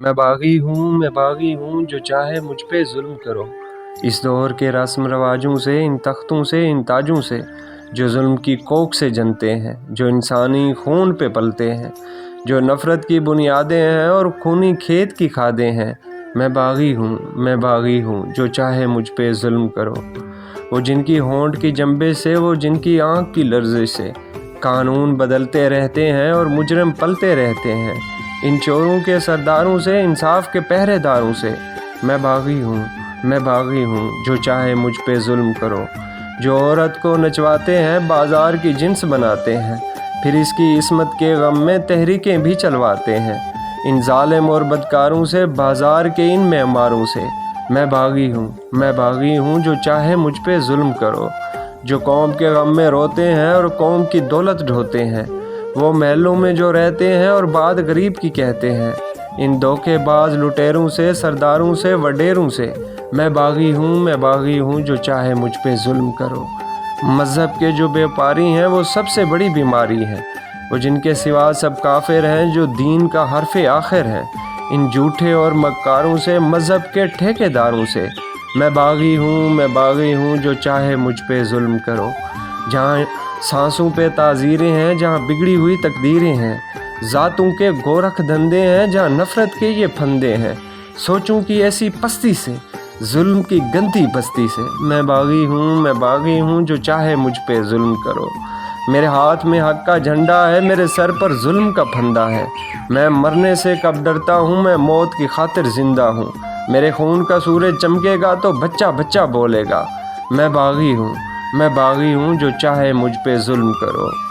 میں باغی ہوں جو چاہے مجھ پہ ظلم کرو۔ اس دور کے رسم رواجوں سے، ان تختوں سے، ان تاجوں سے جو ظلم کی کوکھ سے جنتے ہیں، جو انسانی خون پہ پلتے ہیں، جو نفرت کی بنیادیں ہیں اور خونی کھیت کی کھادیں ہیں۔ میں باغی ہوں جو چاہے مجھ پہ ظلم کرو۔ وہ جن کی ہونٹ کی جنبے سے، وہ جن کی آنکھ کی لرزش سے قانون بدلتے رہتے ہیں اور مجرم پلتے رہتے ہیں۔ ان چوروں کے سرداروں سے، انصاف کے پہرے داروں سے میں باغی ہوں جو چاہے مجھ پہ ظلم کرو۔ جو عورت کو نچواتے ہیں، بازار کی جنس بناتے ہیں، پھر اس کی عصمت کے غم میں تحریکیں بھی چلواتے ہیں۔ ان ظالم اور بدکاروں سے، بازار کے ان معماروں سے میں باغی ہوں جو چاہے مجھ پہ ظلم کرو۔ جو قوم کے غم میں روتے ہیں اور قوم کی دولت ڈھوتے ہیں، وہ محلوں میں جو رہتے ہیں اور بات غریب کی کہتے ہیں۔ ان دھوکے باز لٹیروں سے، سرداروں سے، وڈیروں سے میں باغی ہوں جو چاہے مجھ پہ ظلم کرو۔ مذہب کے جو بیوپاری ہیں، وہ سب سے بڑی بیماری ہیں۔ وہ جن کے سوا سب کافر ہیں، جو دین کا حرف آخر ہیں۔ ان جھوٹے اور مکاروں سے، مذہب کے ٹھیکے داروں سے میں باغی ہوں جو چاہے مجھ پہ ظلم کرو۔ جہاں سانسوں پہ تعزیریں ہیں، جہاں بگڑی ہوئی تقدیریں ہیں، ذاتوں کے گورکھ دھندے ہیں، جہاں نفرت کے یہ پھندے ہیں، سوچوں کی ایسی پستی سے، ظلم کی گندی بستی سے میں باغی ہوں جو چاہے مجھ پہ ظلم کرو۔ میرے ہاتھ میں حق کا جھنڈا ہے، میرے سر پر ظلم کا پھندا ہے۔ میں مرنے سے کب ڈرتا ہوں، میں موت کی خاطر زندہ ہوں۔ میرے خون کا سورج چمکے گا تو بچہ بچہ بولے گا۔ میں باغی ہوں جو چاہے مجھ پہ ظلم کرو۔